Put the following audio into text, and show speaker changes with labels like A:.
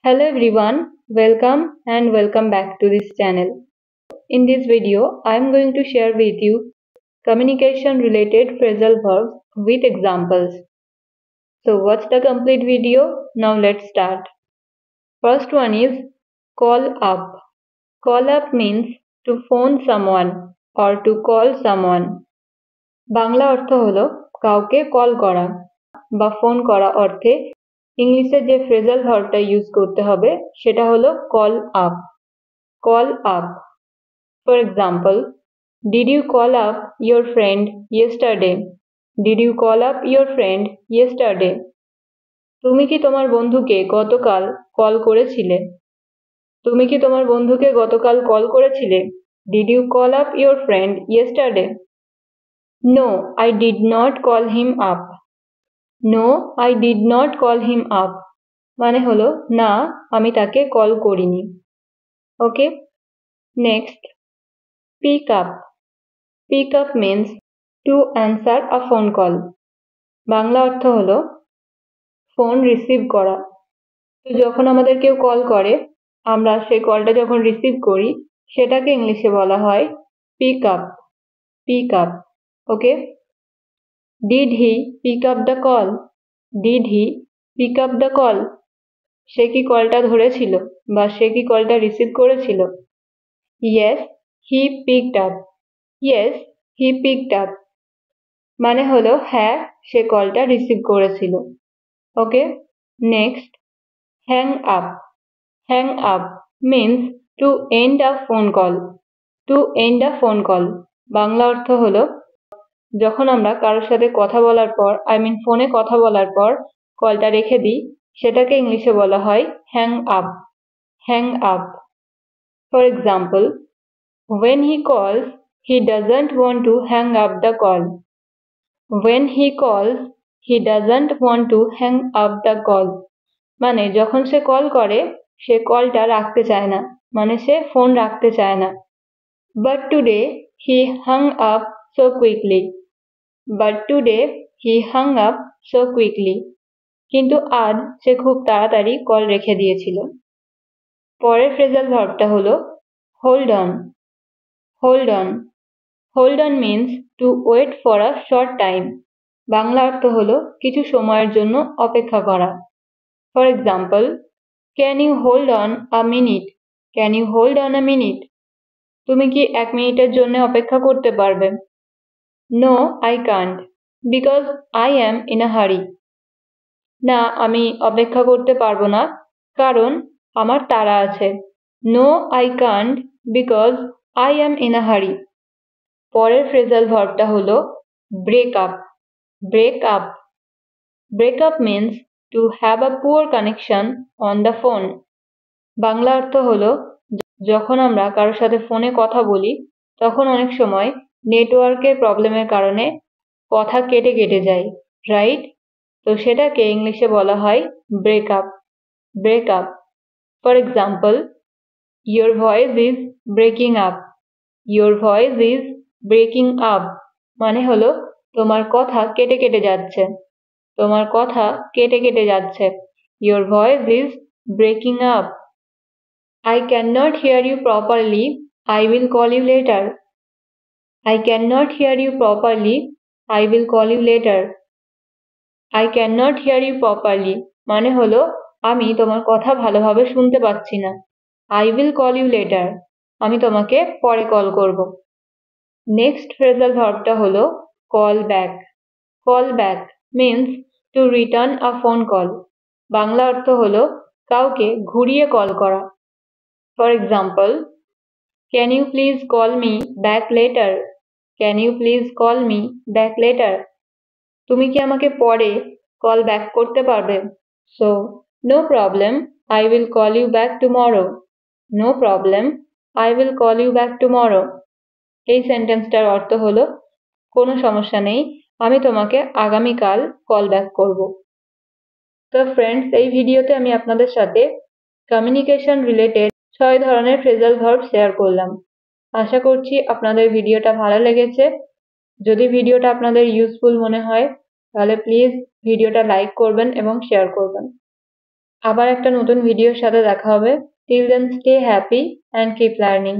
A: Hello everyone, welcome back to this channel. In this video, I am going to share with you communication related phrasal verbs with examples. So watch the complete video. Now let's start. First one is call up. Call up means to phone someone or to call someone. Bangla অর্থ হলো কাউকে call করা বা phone করা অর্থে ইংলিশে যে phrasal ভার্বটা use করতে হবে সেটা হলো call up. Call up. For example, did you call up your friend yesterday? Did you call up your friend yesterday? তুমি কি তোমার বন্ধুকে গতকাল কল করেছিলে? তুমি কি তোমার বন্ধুকে গতকাল কল করেছিলে? Did you call up your friend yesterday? No, I did not call him up. No, I did not call him up. মানে হলো না, আমি তাকে কল করিনি। ওকে, next, pick up. Pick up means to answer a phone call. Bangla অর্থ হলো phone receive করা। তো যখন আমাদের কেউ কল করে, আমরা সেই কলটা যখন রিসিভ করি সেটাকে ইংলিশে বলা হয় pick up. Pick up. Okay? Did he pick up the call? Did he pick up the call? সে কি কলটা ধরেছিল বা সে কি কলটা রিসিভ করেছিল? Yes, he picked up. Yes, he picked up. মানে হলো হ্যাঁ, সে কলটা রিসিভ করেছিল। ওকে, next, hang up. Hang up means to end a phone call. To end a phone call. Bangla অর্থ হলো যখন আমরা কারোর সাথে কথা বলার পর ফোনে কথা বলার পর কলটা রেখে দিই সেটাকে ইংলিশে বলা হয় hang up. Hang up. For example, when he calls he doesn't want to hang up the call. When he calls he doesn't want to hang up the call. মানে যখন সে কল করে সে কলটা রাখতে চায় না, মানে সে ফোন রাখতে চায় না। But today he hung up so quickly. But today he hung up so quickly. কিন্তু আজ সে খুব তাড়াতাড়ি কল রেখে দিয়েছিল। পরের ফ্রেজাল ভার্বটা হলো hold on. Hold on. Hold on means to wait for a short time. Bangla অর্থ হলো কিছু সময়ের জন্য অপেক্ষা করা। For example, can you hold on a minute? Can you hold on a minute? তুমি কি 1 মিনিটের জন্য অপেক্ষা করতে পারবে? No, I can't, because I am in a hurry. না, আমি অপেক্ষা করতে পারবো না কারণ আমার তাড়া আছে। No, I can't, because I am in a hurry. পরের ফ্রেজাল ভার্বটা হলো break up. Break up. Break up means to have a poor connection on the phone. Bangla অর্থ হলো যখন আমরা কারোর সাথে ফোনে কথা বলি তখন অনেক সময় নেটওয়ার্কের প্রবলেমের কারণে কথা কেটে কেটে যায়, রাইট? তো সেটাকে ইংলিশে বলা হয় break up. Break up. For example, your voice is breaking up. Your voice is breaking up মানে হলো তোমার কথা কেটে কেটে যাচ্ছে। তোমার কথা কেটে কেটে যাচ্ছে। Your voice is breaking up. I cannot hear you properly. I will call you later. I cannot hear you properly. I will call you later. I cannot hear you properly মানে হলো আমি তোমার কথা ভালোভাবে শুনতে পাচ্ছি না। I will call you later আমি তোমাকে পরে কল করব। নেক্সট ফ্রেজাল ভার্বটা হলো call back. Call back means to return a phone call. Bangla অর্থ হলো কাউকে ঘুরিয়ে কল করা। For example, can you please call me back later? Can you please call me back later? তুমি কি আমাকে পরে কল ব্যাক করতে পারবে? So, no problem, I will call you back tomorrow. No problem, I will call you back tomorrow. এই সেন্টেন্সটার অর্থ হলো কোনো সমস্যা নেই, আমি তোমাকে আগামীকাল কল ব্যাক করব। তো ফ্রেন্ডস, এই ভিডিওতে আমি আপনাদের সাথে কমিউনিকেশন রিলেটেড 6 ধরনের ফ্রেজাল ভার্ব শেয়ার করলাম। আশা করছি আপনাদের ভিডিওটা ভালো লেগেছে। যদি ভিডিওটা আপনাদের ইউজফুল মনে হয় তাহলে প্লিজ ভিডিওটা লাইক করবেন এবং শেয়ার করবেন। আবার একটা নতুন ভিডিওর সাথে দেখা হবে। Till then, stay happy and keep learning.